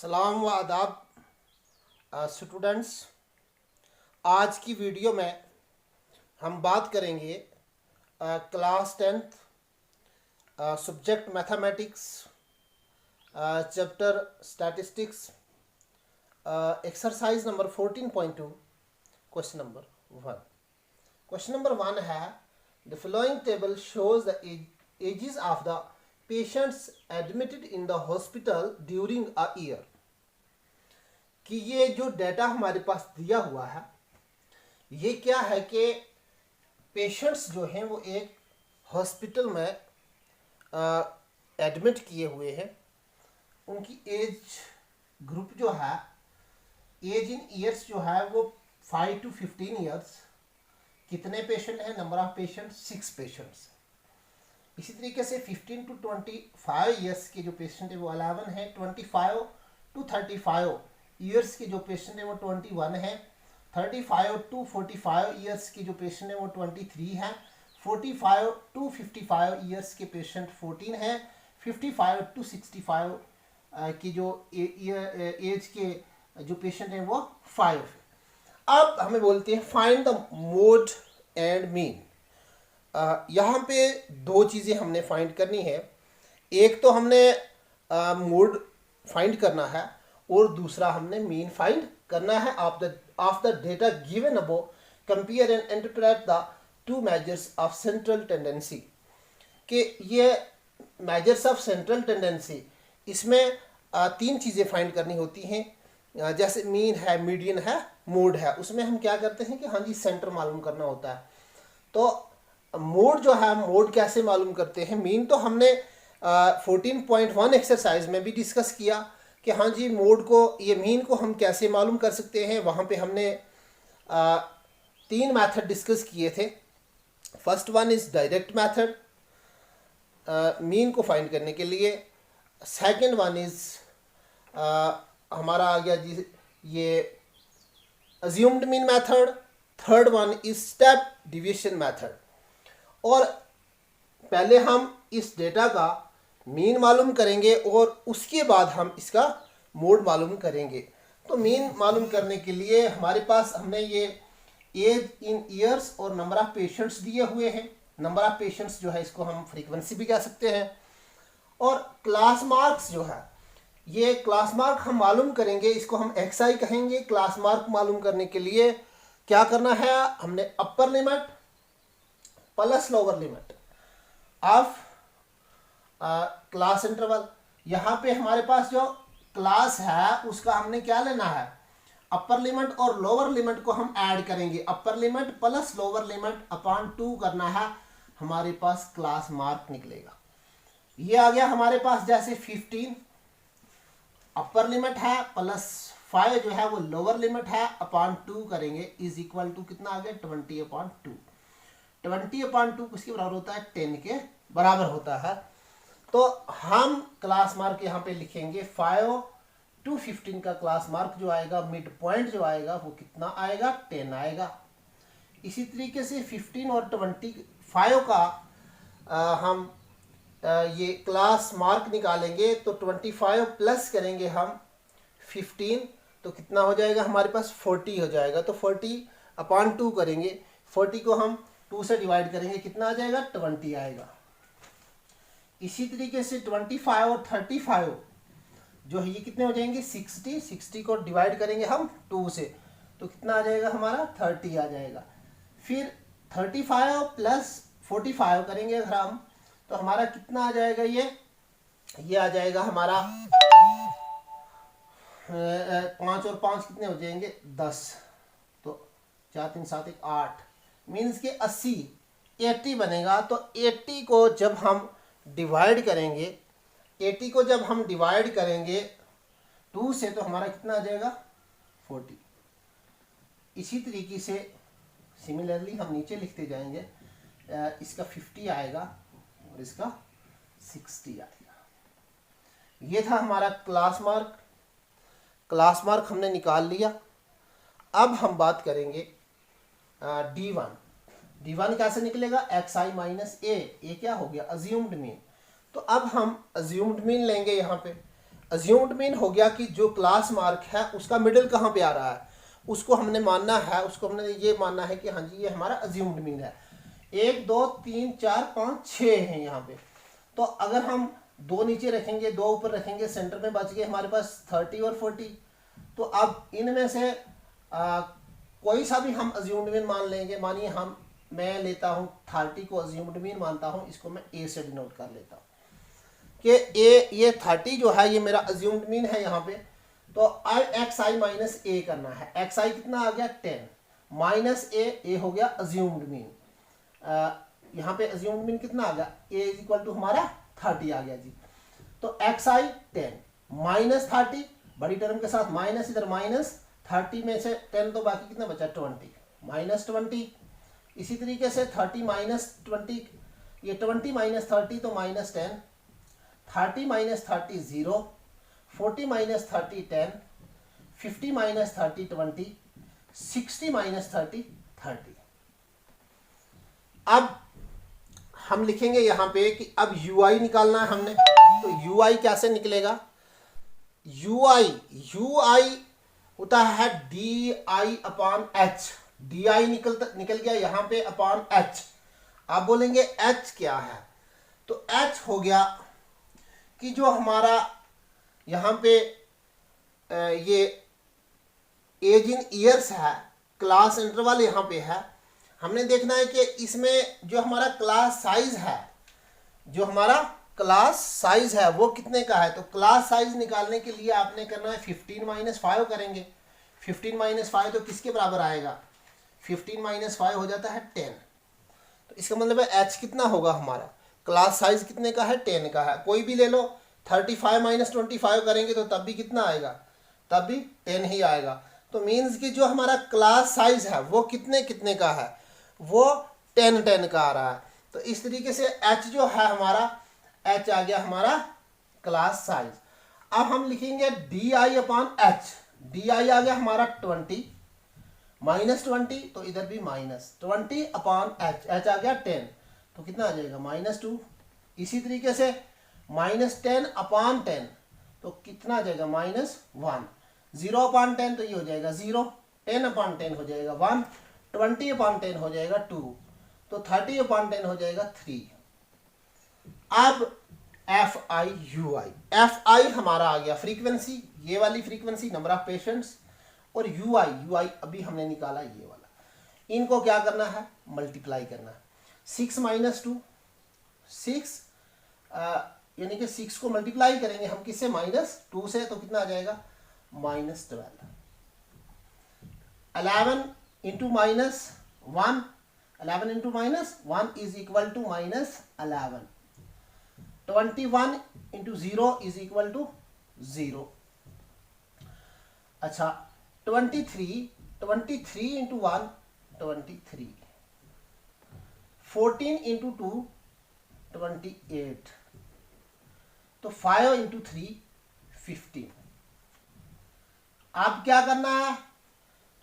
सलाम व आदाब स्टूडेंट्स। आज की वीडियो में हम बात करेंगे class 10th subject mathematics chapter statistics exercise number 14.2 question number 1। Question number 1 है the following table shows the ages of the patients admitted in the hospital during a year. कि ये जो डाटा हमारे पास दिया हुआ है ये क्या है कि पेशेंट्स जो हैं वो एक हॉस्पिटल में एडमिट किए हुए हैं। उनकी एज ग्रुप जो है, एज इन ईयर्स जो है वो 5 to 15 ईयर्स। कितने पेशेंट हैं? Number of patient 6 patients. इसी तरीके से 15 to 25 ईयर्स के जो पेशेंट है वो 11 है। 25 to 35 ईयर्स के जो पेशेंट है वो 21 है। 35 to 45 ईयर्स के जो पेशेंट है वो 23 है। 45 to 55 ईयर्स के पेशेंट 14 है। 55 to 65 की जो एज के जो पेशेंट है वो 5 है। अब हमें बोलते हैं find the mode and mean. यहाँ पे दो चीज़ें हमने फाइंड करनी है। एक तो हमने मोड फाइंड करना है और दूसरा हमने मीन फाइंड करना है of the data given above. Compare and interpret the two measures of central tendency. कि ये मेजर्स ऑफ सेंट्रल टेंडेंसी, इसमें तीन चीज़ें फाइंड करनी होती हैं। जैसे मीन है, मीडियन है, मोड है। उसमें हम क्या करते हैं कि हाँ जी सेंटर मालूम करना होता है। तो मोड जो है, मोड कैसे मालूम करते हैं? मीन तो हमने 14.1 एक्सरसाइज में भी डिस्कस किया कि हाँ जी मोड को, ये मीन को हम कैसे मालूम कर सकते हैं। वहाँ पे हमने 3 मेथड डिस्कस किए थे। First one is direct method mean को फाइंड करने के लिए। सेकंड वन इज़ हमारा आ गया जी ये assumed mean method. Third one is step division method. और पहले हम इस डेटा का मीन मालूम करेंगे और उसके बाद हम इसका मोड मालूम करेंगे। तो मीन मालूम करने के लिए हमारे पास हमने ये एज इन ईयर्स और नंबर ऑफ पेशेंट्स दिए हुए हैं। नंबर ऑफ पेशेंट्स जो है इसको हम फ्रीक्वेंसी भी कह सकते हैं। और क्लास मार्क्स जो है, ये क्लास मार्क हम मालूम करेंगे, इसको हम XI कहेंगे। क्लास मार्क मालूम करने के लिए क्या करना है? हमने upper limit plus lower limit of class interval. यहाँ पे हमारे पास जो क्लास है उसका हमने क्या लेना है? अपर लिमिट और लोअर लिमिट को हम ऐड करेंगे। Upper limit plus lower limit upon 2 करना है, हमारे पास क्लास मार्क निकलेगा। ये आ गया हमारे पास। जैसे 15 अपर लिमिट है प्लस 5 जो है वो लोअर लिमिट है, अपॉन 2 करेंगे इज इक्वल टू कितना आ गया? 20/2। 20/2 किसके बराबर होता है? 10 के बराबर होता है। तो हम क्लास मार्क यहाँ पे लिखेंगे 5 to 15 का क्लास मार्क जो आएगा, मिड पॉइंट जो आएगा वो कितना आएगा? 10 आएगा। इसी तरीके से 15 और 25 का हम ये क्लास मार्क निकालेंगे। तो 25 प्लस करेंगे हम 15 तो कितना हो जाएगा हमारे पास? 40 हो जाएगा। तो 40/2 करेंगे। 40 को हम 2 से डिवाइड करेंगे, कितना आ जाएगा? 20 आएगा। इसी तरीके से 25 और 35 जो है ये कितने हो जाएंगे? 60। 60 को डिवाइड करेंगे हम 2 से तो कितना आ जाएगा हमारा? 30 आ जाएगा। फिर 35 प्लस 45 करेंगे अगर हम तो हमारा कितना आ जाएगा? ये आ जाएगा हमारा 5 और 5 कितने हो जाएंगे? 10। तो 4 3 7 1 8 मीन्स के 80 बनेगा। तो 80 को जब हम डिवाइड करेंगे, 80 को जब हम डिवाइड करेंगे 2 से तो हमारा कितना आ जाएगा? 40। इसी तरीके से सिमिलरली हम नीचे लिखते जाएंगे। इसका 50 आएगा और इसका 60 आएगा। ये था हमारा क्लास मार्क। क्लास मार्क हमने निकाल लिया। अब हम बात करेंगे D1। D1 कैसे निकलेगा? XI minus A। ये क्या हो गया? Assumed mean. तो अब हम अज्यूम्ड मीन लेंगे। यहाँ पे अज्यूम्ड मीन हो गया कि जो क्लास मार्क है उसका मिडिल कहाँ पे आ रहा है, उसको हमने मानना है, उसको हमने ये मानना है कि हाँ जी ये हमारा अज्यूम्ड मीन है। 1 2 3 4 5 6 हैं यहाँ पे। तो अगर हम 2 नीचे रखेंगे, 2 ऊपर रखेंगे, सेंटर में बच गए हमारे पास 30 और 40। तो अब इनमें से कोई सा भी हम अज्यूम्ड मीन मान लेंगे। मानिए मैं लेता हूँ 30 को अज्यूम्ड मीन मानता हूँ, इसको मैं ए से डिनोट कर लेता हूँ कि ये 30 जो है ये मेरा अज्यूम्ड मीन है यहाँ पे। तो अब एक्स आई माइनस ए करना है। एक्स आई कितना आ गया 10 माइनस ए हो गया अज्यूम्ड मीन। यहाँ पे अज्यूम्ड मीन कितना आ गया, ए इज इक्वल टू हमारा 30 आ गया जी। तो एक्स आई 10 माइनस 30, बड़ी टर्म के साथ माइनस, इधर माइनस 30 में से 10 तो बाकी कितना बचा 20 माइनस 20। इसी तरीके से 30 माइनस 20, ये 20 माइनस 30 तो minus 10, 30 minus 30 0, 40 minus 30 10, 50 minus 30 20, 60 minus 30 30। अब हम लिखेंगे यहाँ पे कि अब ui निकालना है हमने। तो ui कैसे निकलेगा, ui होता है di अपॉन h। di निकल गया यहाँ पे अपॉन h। आप बोलेंगे h क्या है, तो h हो गया कि जो हमारा यहाँ पे ये एज इन ईयर्स है, क्लास इंटरवल यहाँ पे है। हमने देखना है कि इसमें जो हमारा क्लास साइज है, जो हमारा क्लास साइज है वो कितने का है। तो क्लास साइज निकालने के लिए आपने करना है 15 माइनस 5 करेंगे। 15 माइनस 5 तो किसके बराबर आएगा, 15 माइनस 5 हो जाता है 10। तो इसका मतलब है एच कितना होगा हमारा, क्लास साइज कितने का है 10 का है। कोई भी ले लो, 35 माइनस 25 करेंगे तो तब भी कितना आएगा, तब भी 10 ही आएगा। तो मीन्स कि जो हमारा क्लास साइज है वो कितने कितने का है, वो 10 का आ रहा है। तो इस तरीके से h जो है हमारा, h आ गया हमारा क्लास साइज। अब हम लिखेंगे di अपॉन h। di आ गया हमारा 20 माइनस 20, तो इधर भी माइनस 20 अपॉन h, h आ गया 10 तो कितना आ जाएगा -2। इसी तरीके से -10 अपॉन 10 तो कितना आ जाएगा -1। 0 अपॉन 10 तो ये हो जाएगा 0, 10 अपॉन 10 हो जाएगा 1, 20 अपॉन 10 हो जाएगा 2, तो 30 अपॉन 10 हो जाएगा 3। अब एफ आई हमारा आ गया फ्रीक्वेंसी, ये वाली फ्रीक्वेंसी नंबर ऑफ पेशेंट्स, और यू आई अभी हमने निकाला ये वाला। इनको क्या करना है, मल्टीप्लाई करना है। 6 माइनस 2 6, यानी कि 6 को मल्टीप्लाई करेंगे हम किससे, -2 से, तो कितना आ जाएगा -12। 11 into -1, 11 into -1 is equal to -11। 21 into 0 is equal to 0। अच्छा 23 इंटू 1 23, 14 इंटू 2 28, तो 5 इंटू 3 15। अब क्या करना है,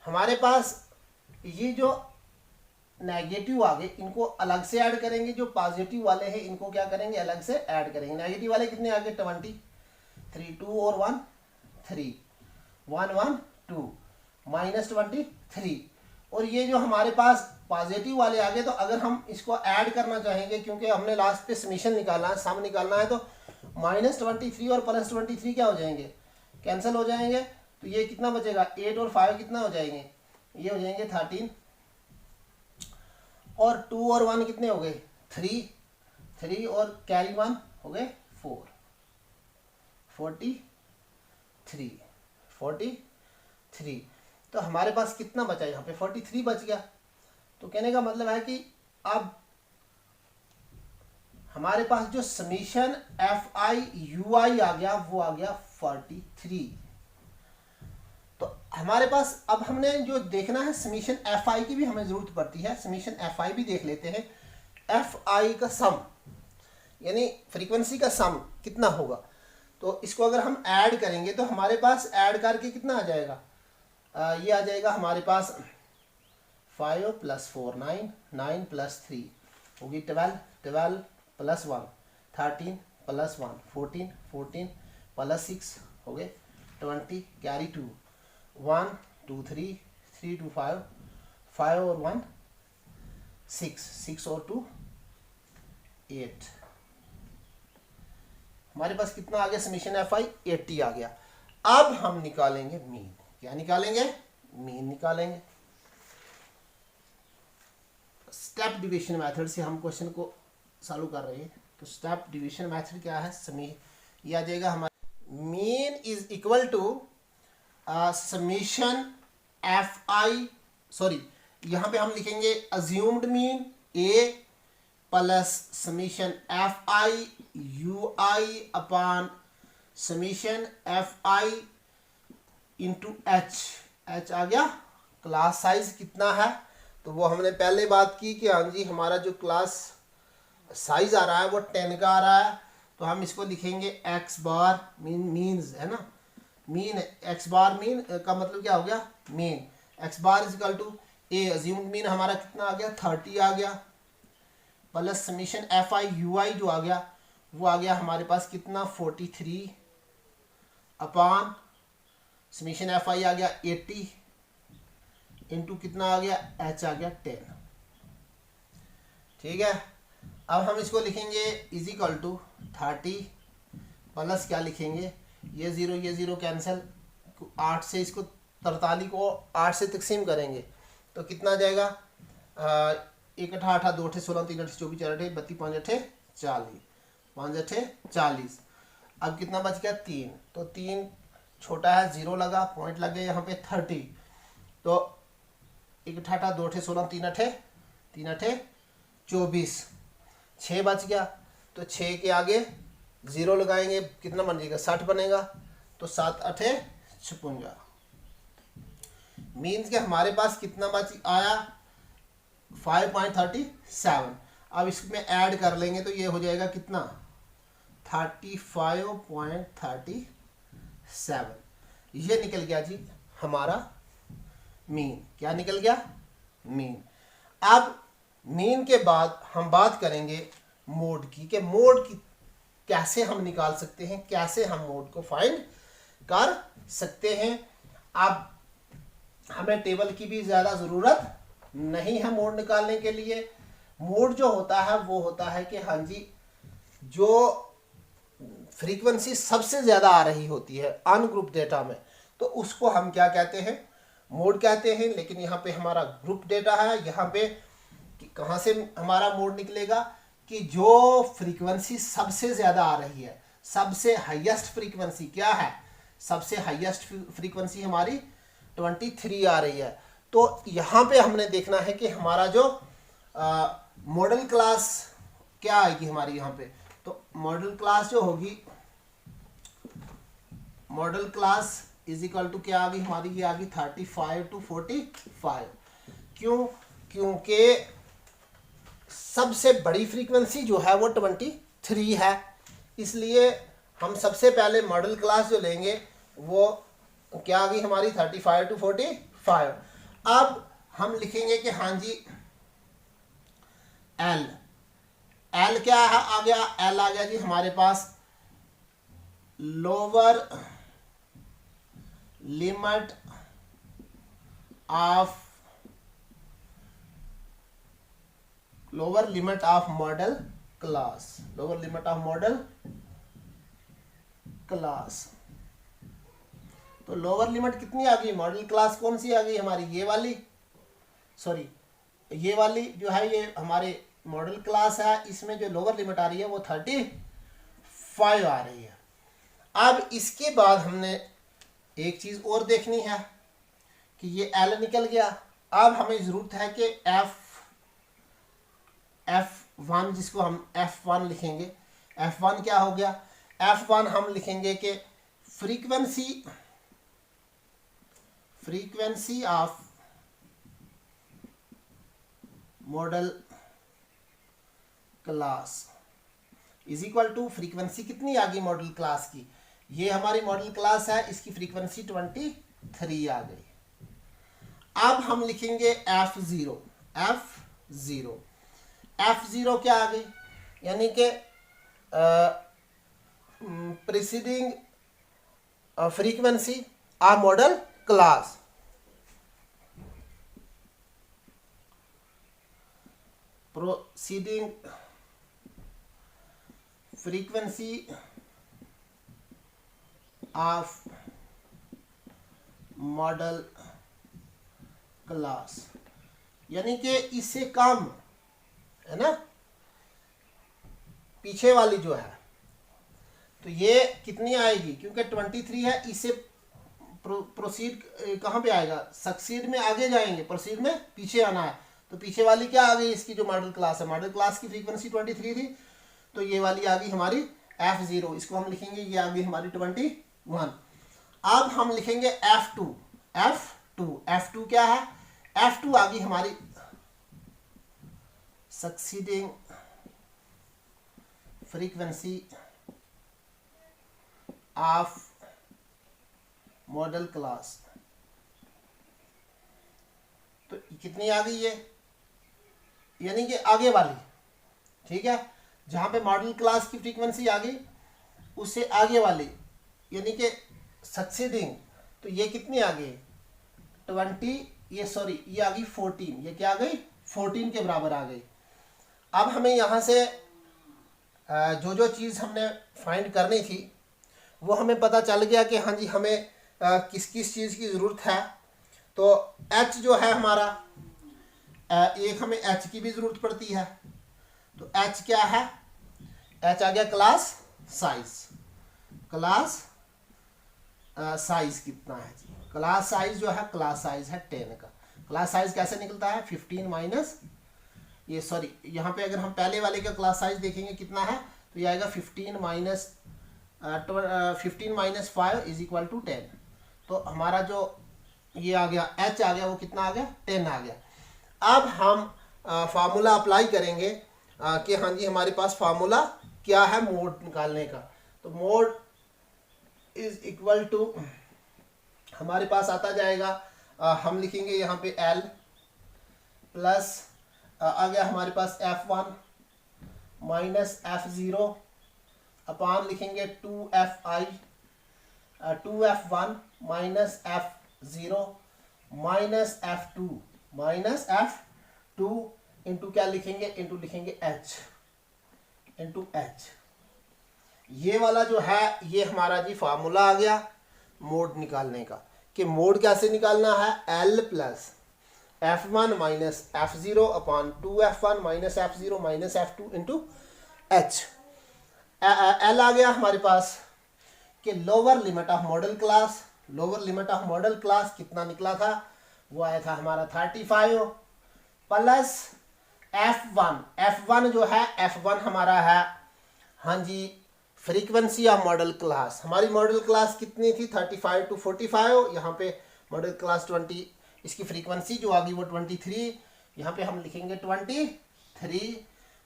हमारे पास ये जो नेगेटिव आ गए इनको अलग से ऐड करेंगे, जो पॉजिटिव वाले हैं इनको क्या करेंगे, अलग से ऐड करेंगे। नेगेटिव वाले कितने आ गए 20, 3 2 और 1 3, 1 1 2 -23। और ये जो हमारे पास पॉजिटिव वाले आ गए, तो अगर हम इसको ऐड करना चाहेंगे, क्योंकि हमने लास्ट पे समीशन निकालना है, सम निकालना है, तो -23 और +23 क्या हो जाएंगे, कैंसिल हो जाएंगे। तो ये कितना बचेगा, 8 और 5 कितना हो जाएंगे, ये हो जाएंगे 13, और 2 और 1 कितने हो गए 3 और कैरी 1 हो गए 4, 43। तो हमारे पास कितना बचा, यहाँ पे 43 बच गया। तो कहने का मतलब है कि अब हमारे पास जो समीशन FI/UI आ गया वो आ गया 43। तो हमारे पास अब हमने जो देखना है समीशन FI की भी हमें जरूरत पड़ती है। समीशन FI भी देख लेते हैं। FI का सम यानी फ्रीक्वेंसी का सम कितना होगा, तो इसको अगर हम ऐड करेंगे तो हमारे पास ऐड करके कितना आ जाएगा, ये आ जाएगा हमारे पास 5 + 4 9, 9 + 3 होगी 12, 12 + 1 13 + 1 14, 14 + 6 हो गए 20, कैरी 2, 1 2 3, 3 2 5, 5 और 1 6, 6 और 2 8। हमारे पास कितना आ गया समीशन एफ आई 80 आ गया। अब हम निकालेंगे मीन। क्या निकालेंगे? मीन निकालेंगे। स्टेप डिवीजन मेथड से हम क्वेश्चन को सॉल्व कर रहे हैं। तो स्टेप डिवीजन मेथड क्या है? ये आ जाएगा हमारा mean is equal to summation F I, sorry यहां पे हम लिखेंगे assumed mean A plus summation F I U I upon summation F I into H. H आ गया क्लास साइज कितना है, तो वो हमने पहले बात की कि हाँ जी हमारा जो क्लास साइज आ रहा है वो 10 का आ रहा है। तो हम इसको लिखेंगे एक्स बार मीन्स है ना, मीन एक्स बार मीन का मतलब क्या हो गया? Mean. X bar is equal to A assumed mean हमारा कितना आ गया? 30 आ गया, plus summation F I U I जो आ गया वो आ गया हमारे पास कितना? 43 अपॉन समीशन एफ आई आ गया 80 इंटू कितना आ गया? एच आ गया 10। ठीक है, अब हम इसको लिखेंगे इज इक्वल टू 30 प्लस क्या लिखेंगे? ये जीरो कैंसिल, 8 से इसको 43 को 8 से तकसीम करेंगे तो कितना आ जाएगा? 1 8 8 2 8 16 3 8 24 4 8 32 5 8 40, 5 8 40। अब कितना बच गया? 3। तो 3 छोटा है, 0 लगा, पॉइंट लगे यहाँ पे 30। तो 1 8 8 2 8 16 3 8 24, 6 बच गया। तो 6 के आगे 0 लगाएंगे, कितना बन जाएगा? 60 बनेगा। तो 7 8 56। मीन्स के हमारे पास कितना बच आया? 5.37। अब इसमें ऐड कर लेंगे तो ये हो जाएगा कितना? 35.37। ये निकल गया जी हमारा मीन। क्या निकल गया? मीन। अब मीन के बाद हम बात करेंगे मोड की, कि मोड की कैसे हम निकाल सकते हैं, कैसे हम मोड को फाइंड कर सकते हैं। अब हमें टेबल की भी ज़्यादा ज़रूरत नहीं है मोड निकालने के लिए। मोड जो होता है वो होता है कि हाँ जी जो फ्रीक्वेंसी सबसे ज़्यादा आ रही होती है अनग्रुप डेटा में, तो उसको हम क्या कहते हैं? मोड कहते हैं। लेकिन यहाँ पे हमारा ग्रुप डेटा है, यहाँ पे कहाँ से हमारा मोड निकलेगा? कि जो फ्रीक्वेंसी सबसे ज़्यादा आ रही है, सबसे हाईएस्ट फ्रीक्वेंसी क्या है? सबसे हाईएस्ट फ्रीक्वेंसी हमारी 23 आ रही है। तो यहाँ पे हमने देखना है कि हमारा जो मॉडल क्लास क्या आएगी हमारी यहाँ पे। तो मॉडल क्लास जो होगी, model class is equal to क्या आ गई हमारी? ये आ गई 35 to 45। क्यों? क्योंकि सबसे बड़ी फ्रीक्वेंसी जो है वो 23 है, इसलिए हम सबसे पहले मॉडल क्लास जो लेंगे वो क्या आ गई हमारी? 35 to 45। अब हम लिखेंगे कि हाँ जी एल। एल क्या है? आ गया एल आ गया जी हमारे पास lower limit of model class. Lower limit of model class. तो लोअर लिमिट कितनी आ गई? मॉडल क्लास कौन सी आ गई हमारी? ये वाली, सॉरी ये वाली जो है ये हमारे मॉडल क्लास है। इसमें जो लोअर लिमिट आ रही है वो 35 आ रही है। अब इसके बाद हमने एक चीज और देखनी है कि ये एल निकल गया। अब हमें जरूरत है कि F1 जिसको हम F1 लिखेंगे। F1 क्या हो गया? F1 हम लिखेंगे कि frequency of model class is equal to frequency कितनी आ गई मॉडल क्लास की? ये हमारी मॉडल क्लास है, इसकी फ्रीक्वेंसी 23 आ गई। अब हम लिखेंगे F0। F0 क्या आ गई? यानी कि preceding frequency or model class. Proceeding frequency of model class, यानी कि इससे कम है ना पीछे वाली जो है, तो ये कितनी आएगी, क्योंकि 23 है, इससे प्रोसीड कहाँ पे आएगा, सक्सीड में आगे जाएंगे, प्रोसीड में पीछे आना है, तो पीछे वाली क्या आ गई, इसकी जो मॉडल क्लास है, मॉडल क्लास की फ्रीक्वेंसी 23 थी, तो ये वाली आ गई हमारी F0, इसको हम लिखेंगे, ये आ गई हमारी 21। अब हम लिखेंगे F2 क्या है, F2 आ गई हमारी succeeding frequency of model class, तो कितनी आ गई है, यानी कि आगे वाली, ठीक है, जहां पे मॉडल क्लास की फ्रीक्वेंसी आ गई उससे आगे वाली, यानी कि सक्सीडिंग, तो ये कितनी आ गई 20, ये आ गई 14, ये क्या आ गई 14 के बराबर आ गई। अब हमें यहाँ से जो जो चीज़ हमने फाइंड करनी थी वो हमें पता चल गया कि हाँ जी हमें किस किस चीज़ की ज़रूरत है। तो H जो है हमारा, एक हमें H की भी ज़रूरत पड़ती है, तो H क्या है, H आ गया क्लास साइज, क्लास साइज कितना है जी, क्लास साइज जो है, क्लास साइज है 10 का। क्लास साइज कैसे निकलता है, 15 माइनस ये यहाँ पे अगर हम पहले वाले का क्लास साइज देखेंगे कितना है, तो ये आएगा 15 माइनस 5 इज इक्वल टू 10। तो हमारा जो ये आ गया H आ गया वो कितना आ गया 10 आ गया। अब हम फार्मूला अप्लाई करेंगे कि हाँ जी हमारे पास फार्मूला क्या है मोड निकालने का। तो मोड इज इक्वल टू हमारे पास आता जाएगा, हम लिखेंगे यहाँ पे L प्लस आ गया हमारे पास F1 माइनस F0 अपान लिखेंगे 2F1 minus F0 minus F2 into क्या लिखेंगे, इंटू लिखेंगे H इंटू H। ये वाला जो है ये हमारा जी फार्मूला आ गया मोड निकालने का, कि मोड कैसे निकालना है, L plus F1 minus F0 upon 2F1 minus F0 minus F2 into H। L आ गया हमारे पास कि lower limit of model class, lower limit of model class कितना निकला था, वो आया था हमारा 35 प्लस F1 जो है, F1 हमारा है हाँ जी फ्रीक्वेंसी ऑफ मॉडल क्लास। हमारी मॉडल क्लास कितनी थी 35 to 45, यहाँ पे मॉडल क्लास 20, इसकी फ्रीक्वेंसी जो आ गई वो 23, यहाँ पे हम लिखेंगे 23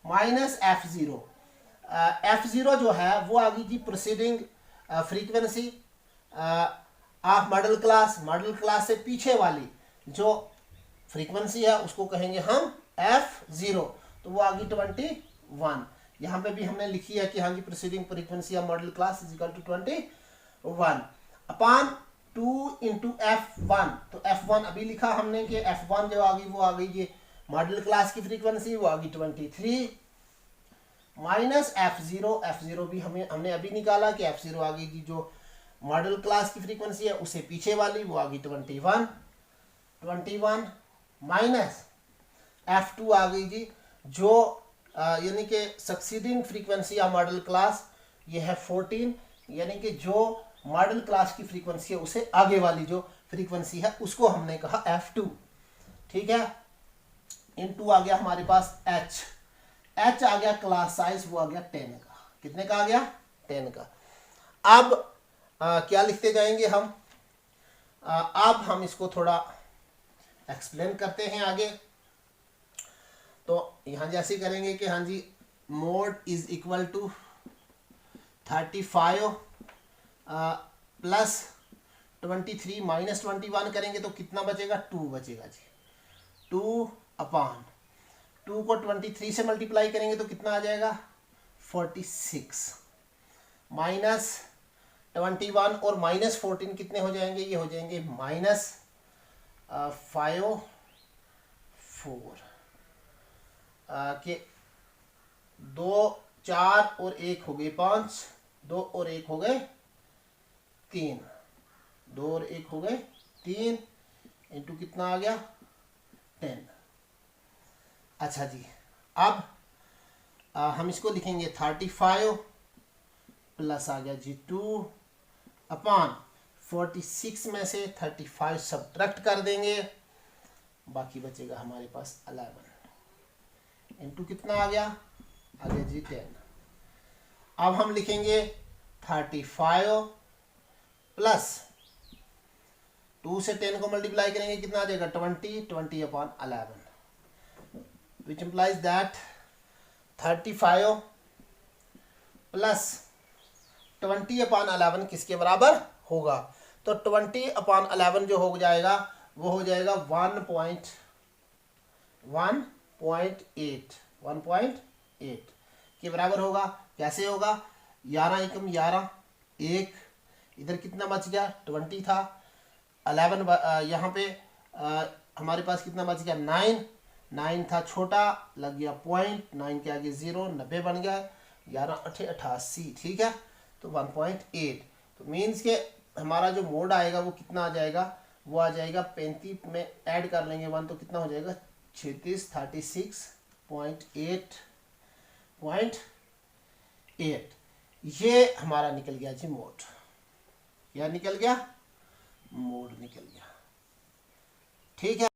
माइनस F0 जो है वो आ गई जी preceding frequency of model class से पीछे वाली जो फ्रीक्वेंसी है उसको कहेंगे हम F0, तो वो आ गई 21। यहाँ पे भी हमने लिखी है कि हाँ जी preceding frequency of model class is equal to 21 upon 2 into F1। तो F1 अभी लिखा हमने कि F1 जो आ गई वो आ गई ये मॉडल क्लास की फ्रीक्वेंसी, वो आ गई 23 माइनस F0 भी हमने अभी निकाला कि F0 आ गई जी जो मॉडल क्लास की फ्रीक्वेंसी है उससे पीछे वाली, वो आ गई 21 माइनस F2 आ गई जी जो यानी कि succeeding frequency of model class ये है 14, यानी कि जो मॉडल क्लास की फ्रीक्वेंसी है उसे आगे वाली जो फ्रीक्वेंसी है उसको हमने कहा F2, ठीक है। इनटू आ गया हमारे पास H आ गया क्लास साइज, वो आ गया 10 का, कितने का आ गया 10 का। अब क्या लिखते जाएंगे हम, अब हम इसको थोड़ा एक्सप्लेन करते हैं आगे। तो यहाँ जैसे करेंगे कि हाँ जी mode is equal to 35 plus 23 minus 21 करेंगे तो कितना बचेगा 2 बचेगा जी, 2 अपान 2 को 23 से मल्टीप्लाई करेंगे तो कितना आ जाएगा 46 माइनस 21 और -14 कितने हो जाएंगे? ये हो जाएंगे -5 4 के 2 4 और 1 हो गए 5, 2 और 1 हो गए 3, 2 और 1 हो गए 3 इंटू कितना आ गया 10। अच्छा जी, अब हम इसको लिखेंगे 35 प्लस आ गया जी 2 अपॉन 46 में से 35 सब्ट्रैक्ट कर देंगे, बाकी बचेगा हमारे पास 11 इंटू कितना आ गया जी 10। अब हम लिखेंगे 35 प्लस 2 से 10 को मल्टीप्लाई करेंगे कितना आ जाएगा 20 upon 11, which implies that 35 plus 20 upon 11 किसके बराबर होगा? तो 20 अपॉन 11 जो हो जाएगा वो हो जाएगा 1.8 के बराबर होगा। कैसे होगा? 11 एकम 11, 1 इधर कितना बच गया 20 था, 11 यहाँ पे हमारे पास कितना बच गया 9 था छोटा, लग गया पॉइंट, 9 के आगे 0, 90 बन गया, 11 8 88, ठीक है, तो 1.8। तो मीन्स के हमारा जो मोड आएगा वो कितना आ जाएगा? वो आ जाएगा 35 में ऐड कर लेंगे 1 तो कितना हो जाएगा 36 ये हमारा निकल गया जी मोड। क्या निकल गया? मोड निकल गया, ठीक है।